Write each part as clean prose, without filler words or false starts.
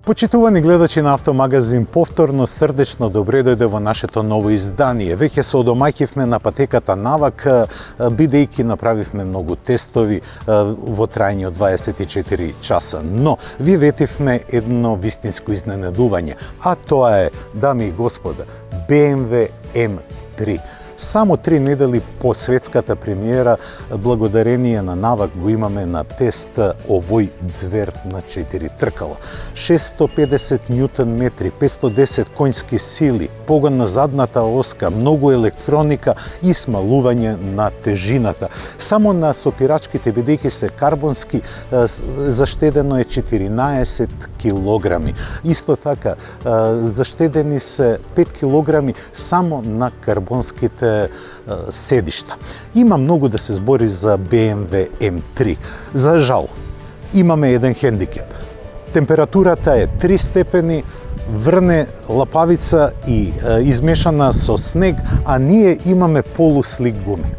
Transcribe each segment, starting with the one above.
Почитувани гледачи на Автомагазин, повторно срдечно добре дојде во нашето ново издание. Веќе се одомаќивме на патеката навак, бидејќи направивме многу тестови во трајање од 24 часа. Но ви ветивме едно вистинско изненадување, а тоа е, дами и господа, BMW M3. Само 3 недели по светската премиера, благодарение на навак го имаме на тест овој ѕвер на 4 тркала. 650 ньютон метри, 510 конски сили, погон на задната оска, многу електроника и смалување на тежината. Само на сопирачките, бидејќи се карбонски, заштедено е 14 килограми. Исто така, заштедени се 5 килограми само на карбонските седишта. Има многу да се збори за BMW M3. За жал, имаме еден хендикеп. Температурата е 3 степени, врне лапавица и измешана со снег, а ние имаме полуслик гуми.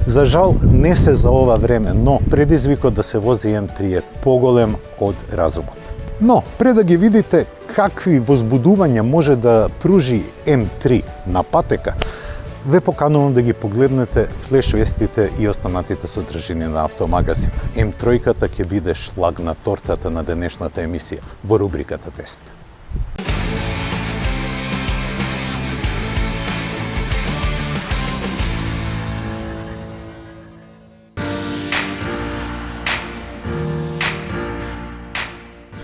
За жал, не се за ова време, но предизвикот да се вози M3 е поголем од разумот. Но, пред да ги видите какви возбудувања може да пружи M3 на патека, ве поканувам да ги погледнете флеш вестите и останатите содржини на Автомагазин. M3-ката ќе биде шлаг на тортата на денешната емисија во рубриката Тест.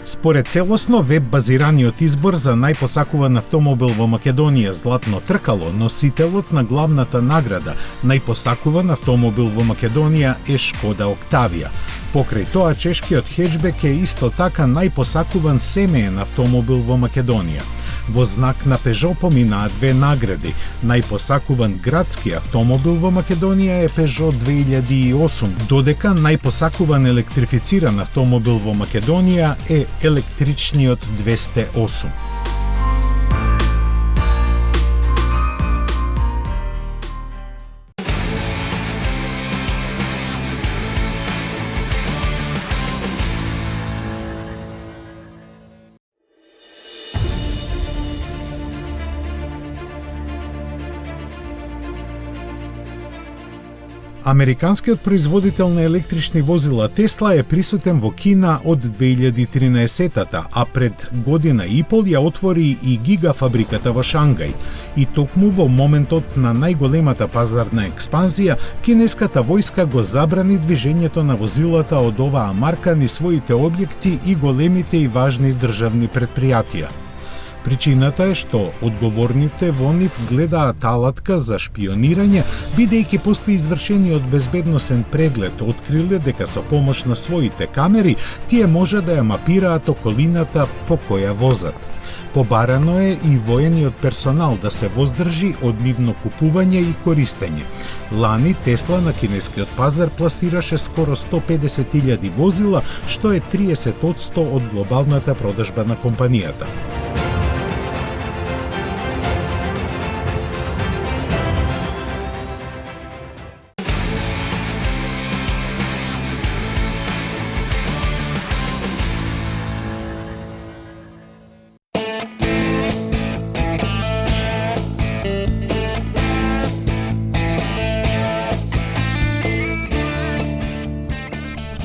Според целосно веб-базираниот избор за најпосакуван автомобил во Македонија Златно тркало, носителот на главната награда најпосакуван автомобил во Македонија е Шкода Октавија. Покрај тоа, чешкиот хеджбек е исто така најпосакуван семеен автомобил во Македонија. Во знак на Peugeot поминаа две награди. Најпосакуван градски автомобил во Македонија е Peugeot 2008, додека најпосакуван електрифициран автомобил во Македонија е електричниот 208. Американскиот производител на електрични возила Тесла е присутен во Кина од 2013-та, а пред година и пол ја отвори и гигафабриката во Шангај. И токму во моментот на најголемата пазарна експанзија, кинеската војска го забрани движењето на возилата од оваа марка низ своите објекти и големите и важни државни претпријатија. Причината е што одговорните во нив гледаат алатка за шпионирање, бидејќи после извршениот безбедносен преглед откриле дека со помош на своите камери тие може да ја мапираат околината по која возат. Побарано е и воениот персонал да се воздржи од нивно купување и користење. Лани Тесла на кинескиот пазар пласираше скоро 150.000 возила, што е 30% од глобалната продажба на компанијата.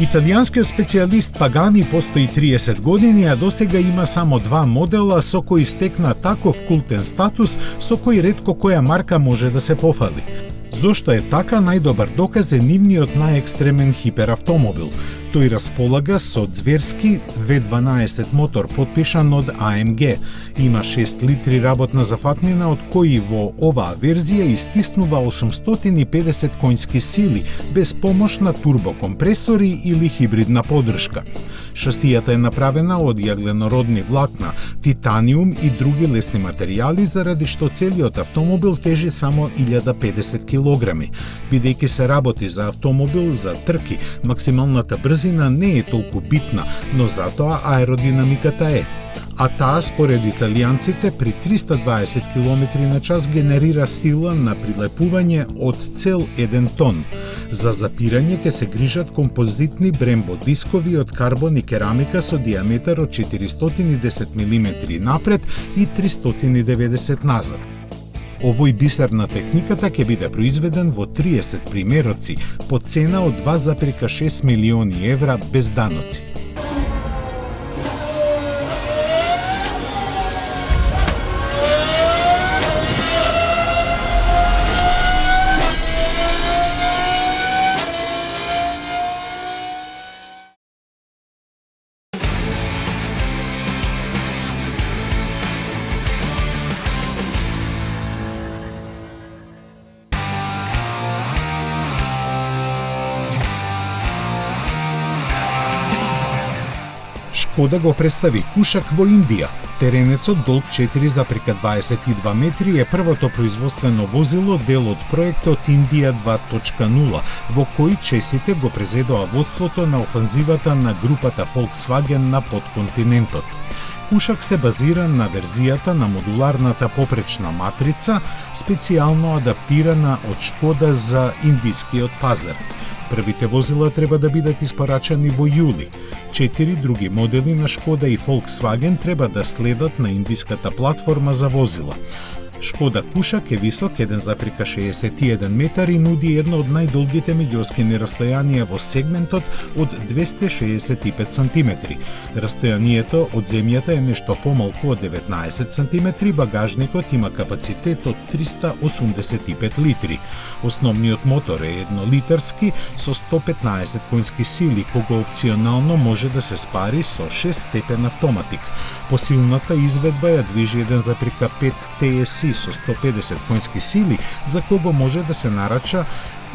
Италијанскиот специјалист Пагани постои 30 години, а досега има само 2 модела со кои стекна таков култен статус со кој ретко која марка може да се пофали. Зошто е така, најдобар доказ е нивниот најекстремен хиперавтомобил. Тој располага со ѕверски V12 мотор потпишан од AMG. Има 6 литри работна зафатнина, од кои во оваа верзија истиснува 850 конски сили, без помош на турбокомпресори или хибридна поддршка. Шасијата е направена од јагленородни влакна, титаниум и други лесни материјали, заради што целиот автомобил тежи само 1050 килограми. Бидејќи се работи за автомобил за трки, максималната брзина не е толку битна, но затоа аеродинамиката е. А таа, според италијанците, при 320 км на час генерира сила на прилепување од цел 1 тон. За запирање ќе се грижат композитни брембо дискови од карбон и керамика со диаметар од 410 мм напред и 390 назад. Овој бисер на техниката ќе биде произведен во 30 примероци по цена од 2,6 милиони евра без даноци. Шкода го представи Кушак во Индија. Теренецот долг 4,22 метри е првото производствено возило дел од проектот Индија 2.0, во кој чесите го презедоа водството на офанзивата на групата Volkswagen на потконтинентот. Кушак се базира на верзијата на модуларната попречна матрица, специјално адаптирана од Шкода за индискиот пазар. Првите возила треба да бидат испорачани во јули. 4 други модели на Шкода и Volkswagen треба да следат на индиската платформа за возила. Шкода Кушак е висок 1,61 метар и нуди едно од најдолгите меѓуоскини растојанија во сегментот од 265 сантиметри. Растојанието од земјата е нешто помалку од 19 сантиметри, багажникот има капацитет од 385 литри. Основниот мотор е еднолитарски со 115 конски сили, кога опционално може да се спари со 6 степен автоматик. Посилната изведба ја движи 1,5 TSI со 150 конски сили, за кого може да се нарача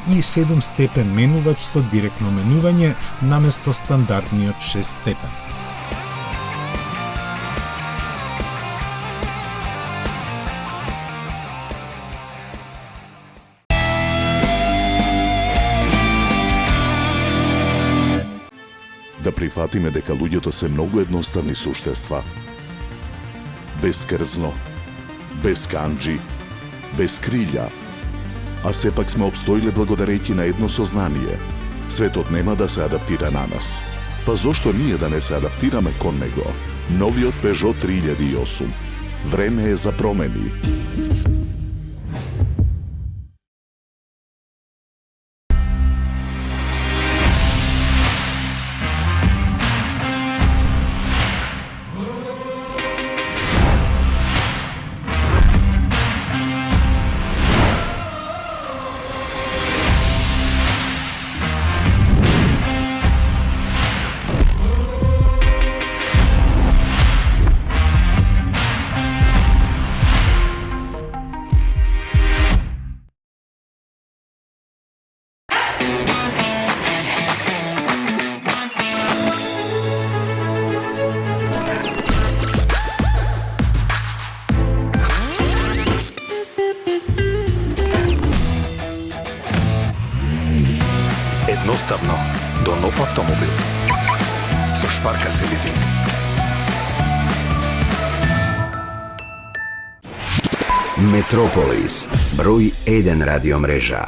и 7 степен менувач со директно менување наместо стандардниот 6 степен. Да прифатиме дека луѓето се многу едноставни суштества. Бескрзно, без канџи, без крилја, а сепак сме обстоиле благодарејќи на едно сознание. Светот нема да се адаптира на нас. Па зошто ние да не се адаптираме кон него? Новиот Peugeot 3008. Време е за промени. Едноставно до нов автомобил со Шпарка се лизинг. Метрополис, број 1 радиомрежа.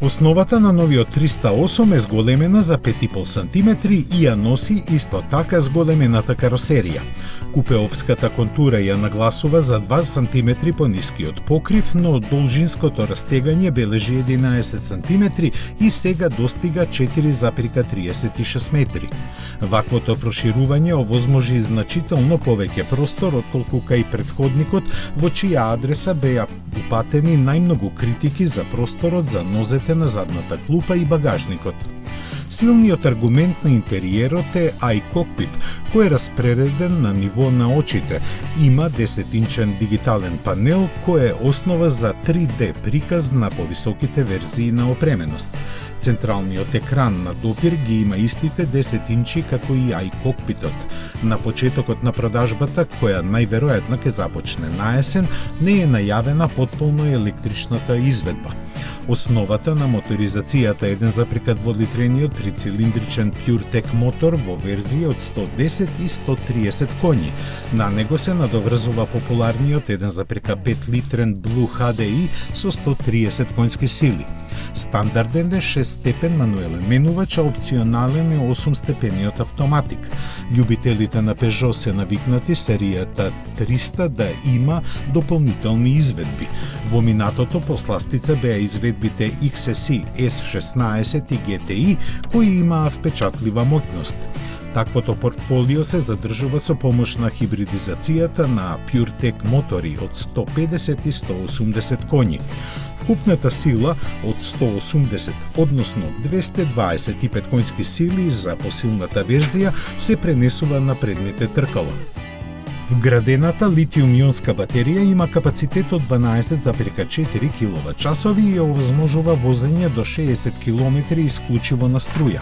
Основата на новиот 308 е зголемена за 5,5 см и ја носи исто така зголемената каросерија. Купеовската контура ја нагласува за 2 см понискиот покрив, но должинското растегање бележи 11 см и сега достига 4,36 метри. Ваквото проширување овозможи значително повеќе простор отколку кај претходникот, во чија адреса беа упатени најмногу критики за просторот за нозете на задната клупа и багажникот. Силниот аргумент на интериерот е iCockpit, кој е распререден на ниво на очите. Има 10-инчен дигитален панел, кој е основа за 3D приказ на повисоките верзии на опременост. Централниот екран на допир ги има истите 10 инчи како и iCockpitот. На почетокот на продажбата, која најверојатно ќе започне на есен, не е најавена потполно електричната изведба. Основата на моторизацијата е 1,2 литрениот трицилиндричен PureTech мотор во верзија од 110 и 130 коњи. На него се надоврзува популарниот 1,5 литрен Blue HDI со 130 конски сили. Стандарден е 6-степен мануелен менувач, а опционален е 8-степениот автоматик. Љубителите на Peugeot се навикнати серијата 300 да има дополнителни изведби. Во минатото посластица беа изведбите XSE, S16 и GTI, кои имаа впечатлива моќност. Таквото портфолио се задржува со помош на хибридизацијата на PureTech мотори од 150 и 180 коњи. Вкупната сила од 180, односно 225 конски сили за посилната верзија се пренесува на предните тркала. Вградената литиум-ионска батерија има капацитет од 12,4 киловат-часови и овозможува возење до 60 км исклучиво на струја.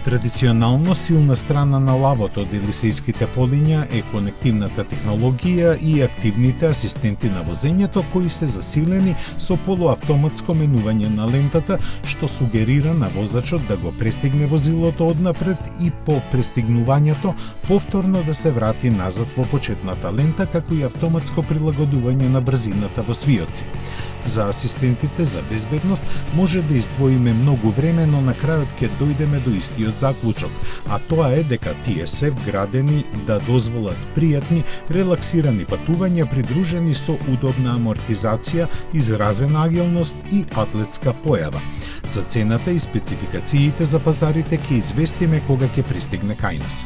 Традиционално силна страна на лавото од елисејските полиња е конективната технологија и активните асистенти на возењето кои се засилени со полуавтоматско менување на лентата, што сугерира на возачот да го престигне возилото однапред и по престигнувањето повторно да се врати назад во почетната лента, како и автоматско прилагодување на брзината во свиоци. За асистентите за безбедност може да издвоиме многу време, но на крајот ќе дојдеме до истиот заклучок, а тоа е дека тие се вградени да дозволат пријатни, релаксирани патувања придружени со удобна амортизација, изразена агилност и атлетска појава. За цената и спецификациите за пазарите ќе известиме кога ќе пристигне кај нас.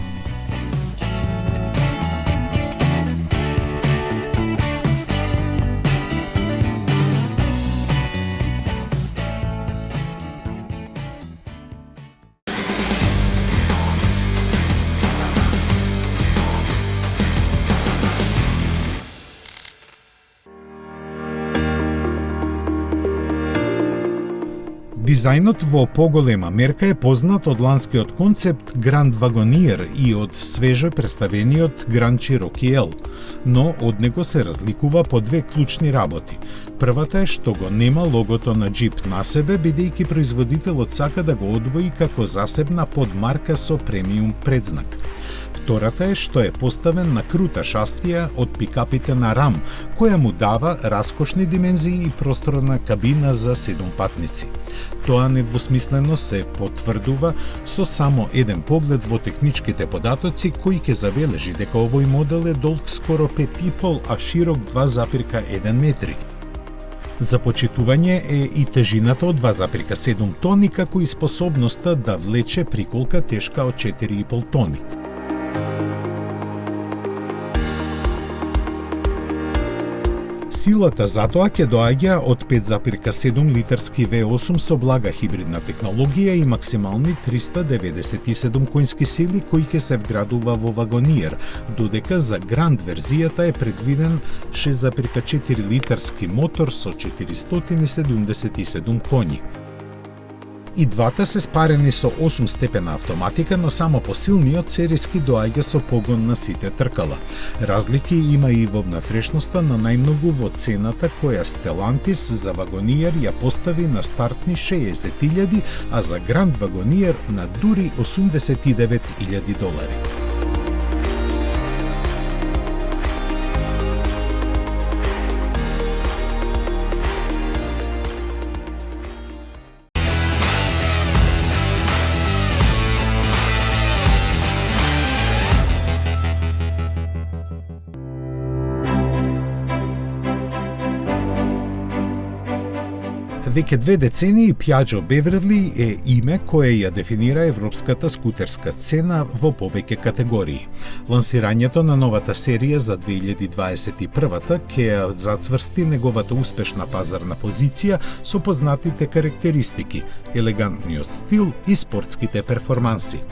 Дизајнот во поголема мерка е познат од ланскиот концепт Grand Wagoneer и од свежо представениот Grand Cherokee L, но од него се разликува по две клучни работи. Првата е што го нема логото на Jeep на себе, бидејќи производителот сака да го одвои како засебна подмарка со премиум предзнак. Втората е што е поставен на крута шастија од пикапите на Ram, која му дава раскошни димензии и просторна кабина за 7 патници. Тоа недвосмислено се потврдува со само еден поглед во техничките податоци, кој ќе забележи дека овој модел е долг скоро 5,5, а широк 2,1 метри. За почитување е и тежината од 2,7 тони, како и способноста да влече приколка тешка од 4,5 тони. Силата затоа ќе доаѓа од 5,7 литарски V8 со блага хибридна технологија и максимални 397 конски сили кои ќе се вградува во Wagoneer, додека за Grand верзијата е предвиден 6,4 литарски мотор со 477 коњи. И двата се спарени со 8-степена автоматика, но само посилниот сериски доаѓа со погон на сите тркала. Разлики има и во внатрешноста, на најмногу во цената која Stellantis за Wagoneer ја постави на стартни 60.000, а за Grand Wagoneer на дури $89,000. Веќе 2 децении Piaggio Beverly е име кое ја дефинира европската скутерска сцена во повеќе категории. Лансирањето на новата серија за 2021-та ќе ја зацврсти неговата успешна пазарна позиција со познатите карактеристики, елегантниот стил и спортските перформанси.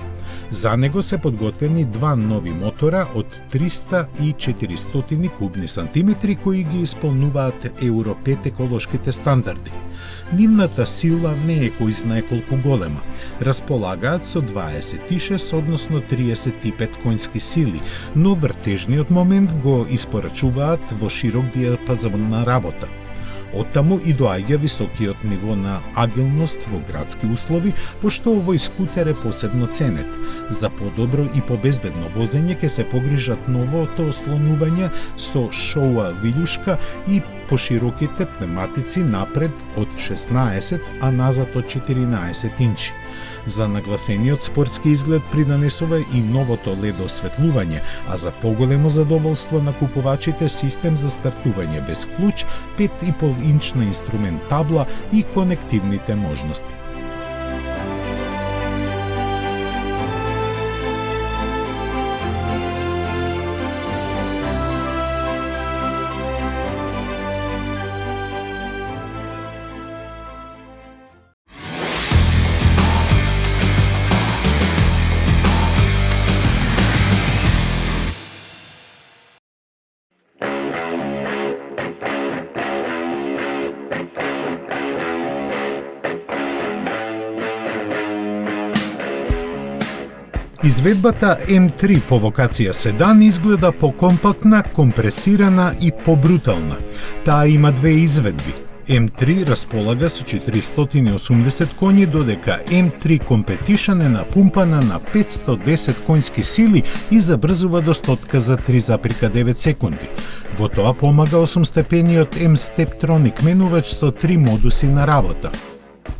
За него се подготвени 2 нови мотора од 300 и 400 кубни сантиметри кои ги исполнуваат Евро 5 еколошките стандарди. Нивната сила не е кој знае колку голема. Располагаат со 26, односно 35 конски сили, но вртежниот момент го испорачуваат во широк диапазон на работа. Оттаму и доаѓа високиот ниво на агилност во градски услови, пошто овој скутер е посебно ценет. За подобро и побезбедно возење ќе се погрижат новото ослонување со шоуа вилјушка и пошироките пневматици напред од 16, а назад од 14 инчи. За нагласениот спортски изглед приданесува и новото LED осветлување, а за поголемо задоволство на купувачите систем за стартување без клуч, 5,5-инчна инструмент табла и конективните можности. Изведбата М3 по вокација седан изгледа покомпактна, компресирана и побрутална. Таа има 2 изведби. М3 располага со 480 коњи, додека М3 Competition е напумпана на 510 конски сили и забрзува до 100 за 3,9 секунди. Во тоа помага 8-степениот M-Steptronic менувач со 3 модуси на работа.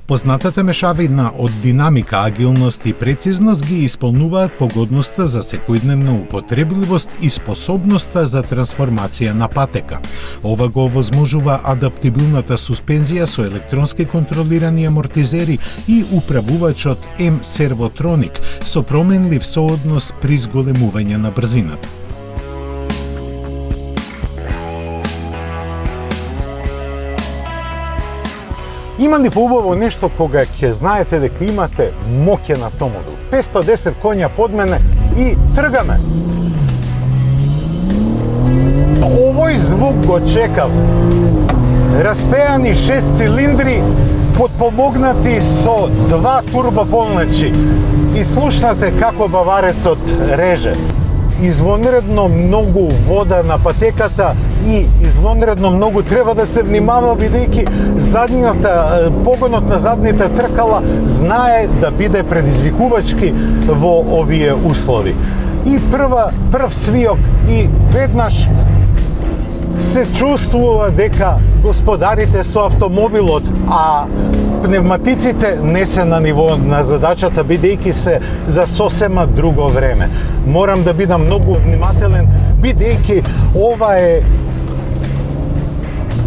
Познатата мешавина од динамика, агилност и прецизност ги исполнуваат погодноста за секојдневна употребливост и способноста за трансформација на патека. Ова го овозможува адаптибилната суспензија со електронски контролирани амортизери и управувачот M-Servotronic со променлив сооднос при зголемување на брзината. Има ли поубаво нешто кога ќе знаете дека имате моќен автомобил? 510 коња под мене и тргаме. Овој звук го чекав. Распеани 6 цилиндри, подпомогнати со 2 турбополнечи. И слушнате како баварецот реже. Извонредно многу вода на патеката и извонредно многу треба да се внимава, бидејќи погонот на задните тркала знае да биде предизвикувачки во овие услови. И прв свиок и веднаш се чувствува дека господарите со автомобилот, а пневматиците не се на ниво на задачата, бидејќи се за сосема друго време. Морам да бидам многу внимателен, бидејќи ова е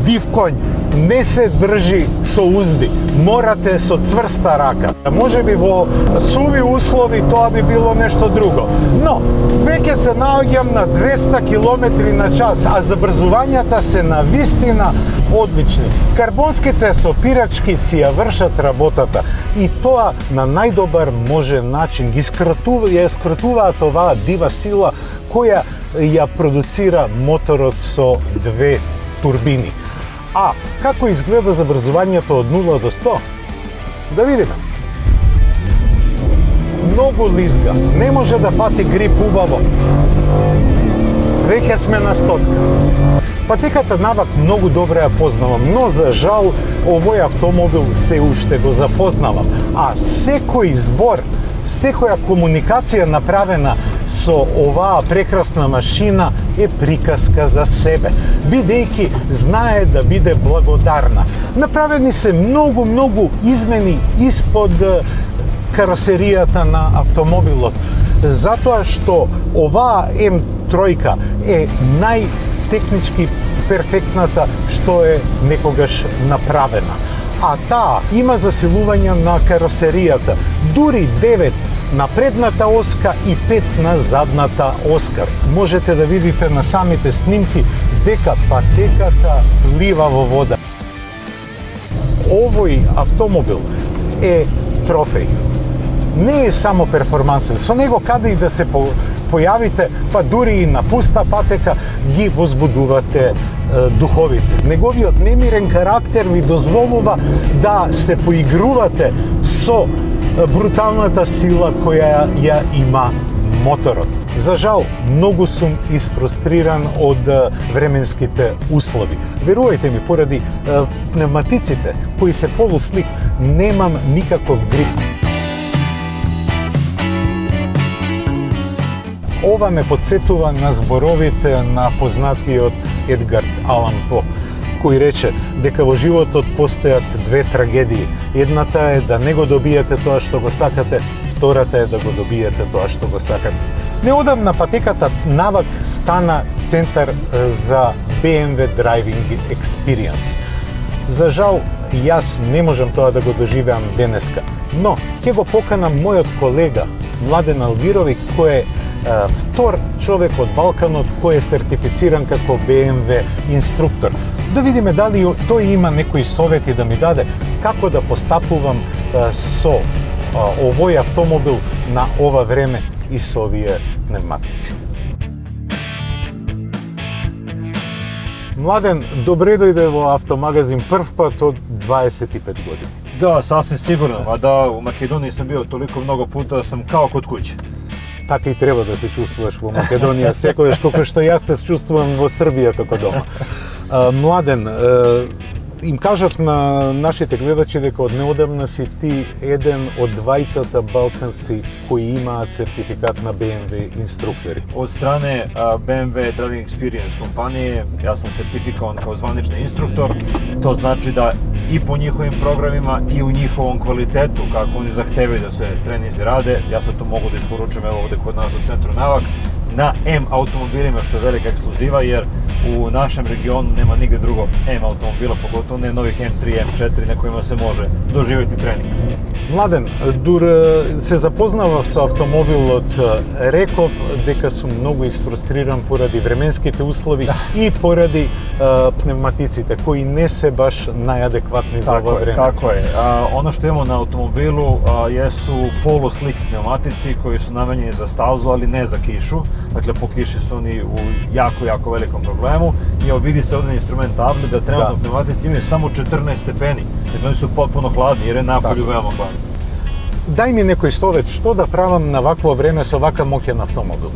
див конј, не се држи со узди, морате со цврста рака. Можеби во суви услови тоа би било нешто друго, но веќе се наоѓам на 200 км на час, а забрзувањата се на вистина одлични. Карбонските сопирачки си ја вршат работата и тоа на најдобар можен начин ги скратуваат оваа дива сила која ја продуцира моторот со 2 турбини. А како изгледа забрзувањето од 0 до 100? Да видиме. Многу лизга, не може да фати грип убаво. Веќе сме на 100. Патеката навак многу добре ја познавам, но за жал овој автомобил се уште го запознавам. А секој збор, секоја комуникација направена со оваа прекрасна машина е приказка за себе, бидејќи знае да биде благодарна. Направени се многу измени испод каросеријата на автомобилот, затоа што оваа М3 е најтехнички перфектната што е некогаш направена. а таа има засилување на каросеријата, дури 9 на предната оска и 5 на задната оска. Можете да видите на самите снимки дека патеката плива во вода. Овој автомобил е трофеј. Не е само перформансен, со него каде и да се појавите, па дури и на пуста патека ги возбудувате духовите. Неговиот немирен карактер ви дозволува да се поигрувате со бруталната сила која ја има моторот. За жал, многу сум isfrusтриран од временските услови. Верувајте ми, поради пневматиците кои се полуслик, немам никаков грип. Ова ме подсетува на зборовите на познатиот Едгар Алан По, кој рече дека во животот постојат две трагедии. Едната е да не го добиете тоа што го сакате, втората е да го добиете тоа што го сакате. Неодамна патеката Навак стана центар за BMW Driving Experience. За жал, јас не можам тоа да го доживеам денеска, но ќе го поканам мојот колега Младен Алвировиќ, кој е втор човек од Балканот кој е сертифициран како BMW инструктор. Да видиме дали тој има некои совети да ми даде како да постапувам со овој автомобил на ова време и со овие пневматици. Младен, добре дојде во автомагазин прв пат од 25 години. Да, сасвим сигурно. А да, у Македонiji sam bio toliko mnogo puta da sam kao kod kuće. Така и треба да се чувствуваш во Македонија, секогаш како што јас се чувствувам во Србија како дома. Младен, им кажав на нашите гледачи дека од неодамна си ти еден од двајцата балканци кои имаат сертификат на BMW инструктори. Od strane BMW Driving Experience kompanije ja sam sertifikovan kao zvanični instruktor. To znači da i po njihovim programima i u njihovom kvalitetu kako oni zahtevaju da se treninzi rade, ja sad to mogu da isporučujem evo ovde kod nas u centru Navak, na M automobilima, što je velika ekskluziva, jer u našem regionu nema nigde drugo M automobila, pogotovo ne novih M3, M4 na kojima se može doživjeti trening. Младен, дур се запознавав со автомобилот, реков дека сум многу isfrusтриран поради временските услови и поради пневматиците кои не се баш најадекватни за ова време. Tako je. Ono što imamo na automobilu jesu poluslik pneumatici koji su namenjeni za stazu, ali ne za kišu. Dakle, po kiši su oni u jako velikom problemu. I evo vidi se ovdje instrument tabli da trenutno pneumatici imaju samo 14 stepeni. Dakle, oni su potpuno hladni jer je napolju veoma hladno. Дај ми некој совет, што да правам на вакво време со вака моќен автомобил?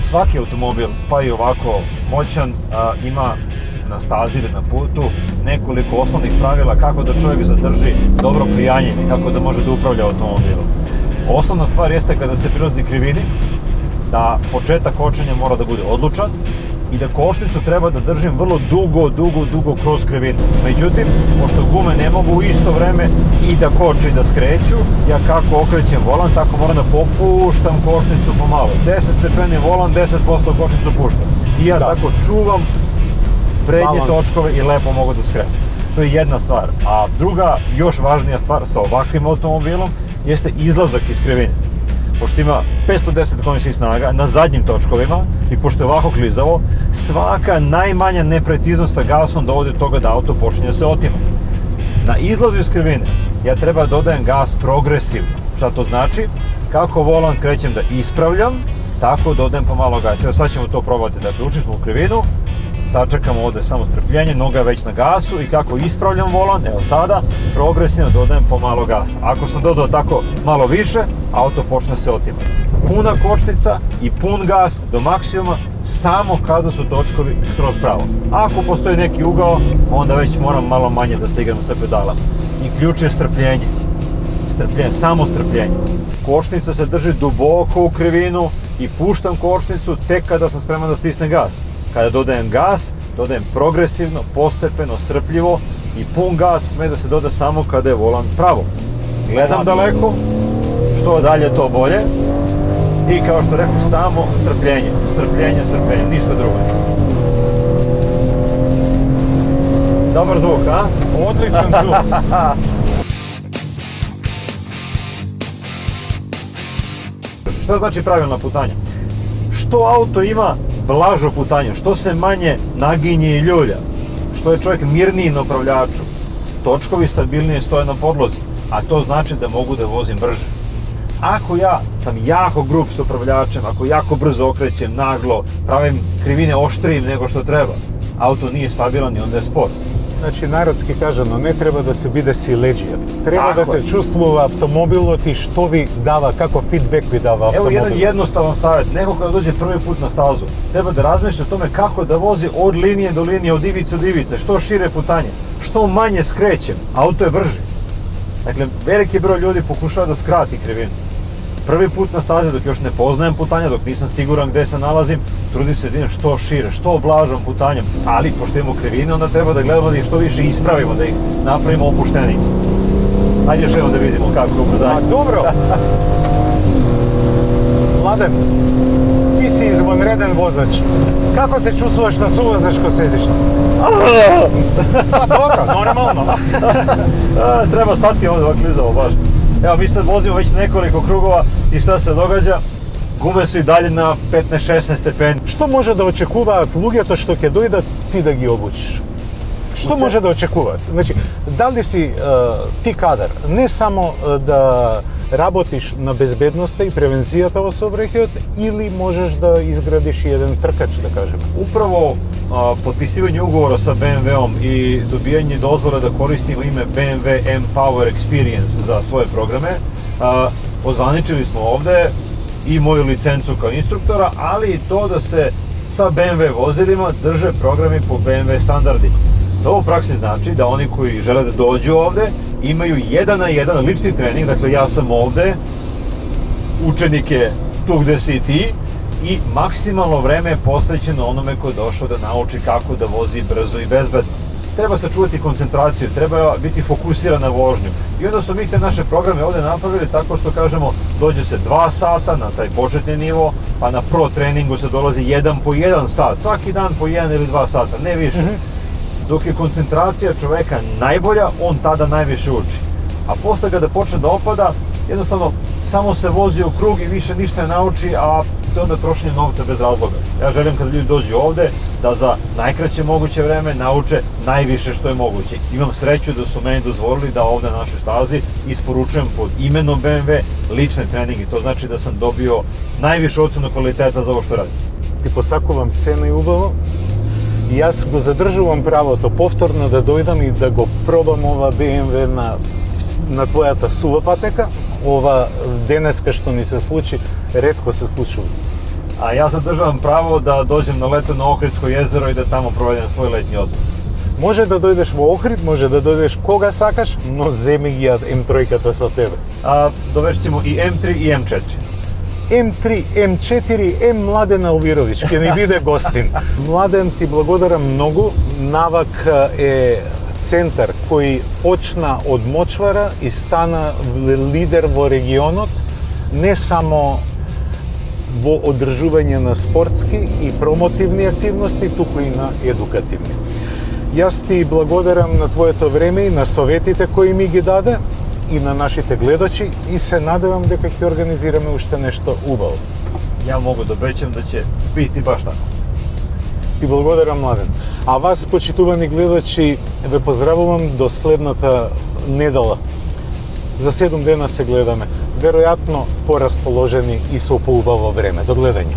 Svaki automobil, pa i ovako moćan, ima na stazi ili na putu nekoliko osnovnih pravila kako da čovjek zadrži dobro prijanjenje, kako da može da upravlja automobilom. Osnovna stvar jeste kada se prilazi krivini, da početak kočenja mora da bude odlučan i da kočnicu treba da držim vrlo dugo kroz krivinu. Međutim, pošto gume ne mogu u isto vreme i da koče i da skreću, ja kako okrećem volan, tako moram da popuštam kočnicu pomalo. 10 stepeni volan, 10% kočnicu puštam. I ja tako čuvam prednje točkove i lepo mogu da skrećem. To je jedna stvar. A druga, još važnija stvar sa ovakvim automobilom jeste izlazak iz krivine. Pošto ima 510 konjskih snaga na zadnjim točkovima i pošto je ovako klizavo, svaka najmanja nepreciznost sa gasom dovodi do toga da auto počinje da se otima. Na izlazu iz krivine ja treba da dodajem gas progresivno. Šta to znači? Kako volan krećem da ispravljam, tako dodajem pomalo gas. Evo sad ćemo to probati. Dakle, ušli smo u krivinu, sačekamo ovdje samo strpljenje, noga je već na gasu i kako ispravljam volan, evo sada, progresivno dodajem pomalo gasa. Ako sam dodao tako malo više, auto počne se otimati. Puna kočnica i pun gas do maksimuma samo kada su točkovi skroz pravo. Ako postoji neki ugao, onda već moram malo manje da se igram sa pedalama. I ključ je strpljenje. Strpljenje, samo strpljenje. Kočnica se drži duboko u krivinu i puštam kočnicu tek kada sam spreman da stisnem gas. Kada dodajem gas, dodajem progresivno, postepeno, strpljivo i pun gas sme da se doda samo kada je volan pravo. Gledam daleko, što dalje to bolje i kao što rekao, samo strpljenje, strpljenje, ništa drugo. Dobar zvuk, a? Odličan zvuk. Šta znači pravilna putanja? Što auto ima blažo putanje, što se manje naginje i ljulja, što je čovjek mirniji na upravljaču, točkovi stabilnije stoje na podlozi, a to znači da mogu da vozim brže. Ako ja sam jako grub s upravljačem, ako jako brzo okrećem, naglo, pravim krivine oštrijim nego što treba, auto nije stabilan i onda je spor. Значи, народски кажано, не треба да се биде силеđija. Треба Tako да се je. чувствува автомобилот и што ви дава, како фидбек ви дава Evo автомобилот. jedan jednostavan savjet, neko kada dođe prvi put na stazu, treba da razmišlja o tome kako da vozi od linije do linije, od ivice do ivice, što šire putanje, što manje skrećem, auto je brži. Dakle, veliki broj ljudi pokušava da skrati krivinu. Prvi put na stazi, dok još ne poznajem putanja, dok nisam siguran gde se nalazim, trudim se da idem što šire, što blažom putanjem, ali pošto imamo krivine, onda treba da gledamo da ih što više ispravimo, da ih napravimo opuštenijim. Hajde još jednom da vidimo kako je ubrzanje. Добро. Младен, ти си извънреден возач. Како се чувствуваш на сувозачко седиште? Па добро, нормално. Treba stati ovdje ovak klizavo baš. Evo, mi sad vozimo već nekoliko krugova i šta se događa? Gume su i dalje na 15-16 stepeni. Што може да очекуваат луѓето што ќе дојдат ти да ги обучиш? Што Оце- може да очекуваат? Значи, дали си ти кадар не само да работиш на безбедноста и превенцијата во сообраќајот, или можеш да изградиш и еден тркач, да кажеме? Upravo potpisivanje ugovora sa BMW-om i dobijanje dozvole da koristimo ime BMW M-Power Experience za svoje programe, ozvaničili smo ovde i moju licencu kao instruktora, ali i to da se sa BMW vozilima drže programi po BMW standardima. To u praksi znači da oni koji žele da dođu ovde imaju 1 na 1 lični trening, dakle ja sam ovde, učenik je tu gde si i ti, i maksimalno vreme je posvećeno onome ko je došao da nauči kako da vozi brzo i bezbedno. Treba sačuvati koncentraciju, treba biti fokusiran na vožnju. I onda smo mi te naše programe ovde napravili tako što kažemo dođe se 2 sata na taj početni nivo, pa na pro treningu se dolazi 1 po 1 sat, svaki dan po 1 ili 2 sata, ne više. Dok je koncentracija čoveka najbolja, on tada najviše uči. A posle kada počne da opada, jednostavno samo se vozi u krug i više ništa ne nauči, a to je onda trošenje novca bez razloga. Ja želim kada ljudi dođu ovde da za najkraće moguće vreme nauče najviše što je moguće. Imam sreću da su meni dozvolili da ovde na našoj stazi isporučujem pod imenom BMW lične treninge. To znači da sam dobio najviše ocenu kvaliteta za ovo što radim. Ти посакувам се најубаво. И јас го задржувам правото повторно да дојдам и да го пробам ова BMW на твојата сува патека. Ова денеска што ни се случи, ретко се случува. A ja zadržavam pravo da dođem na leto na Ohridsko jezero i da tamo provedem svoj letnji odmor. Може да дојдеш во Охрид, може да дојдеш кога сакаш, но земи ги ја М3-ката со тебе. Dovešći ćemo i M3 i M4. М3, М4, М Младен Алвирович, ќе ни биде гостин. Младен, ти благодарам многу. Навак е центар кој почна од мочвара и стана лидер во регионот, не само во одржување на спортски и промотивни активности, туку и на едукативни. Јас ти благодарам на твоето време и на советите кои ми ги даде и на нашите гледачи и се надевам дека ќе организираме уште нешто убаво. Ja mogu da obećam da će biti baš tako. Ти благодарам, Младен. А вас, почитувани гледачи, ве поздравувам до следната недела. За 7 дена се гледаме. Веројатно порасположени и со поубаво време. До гледање.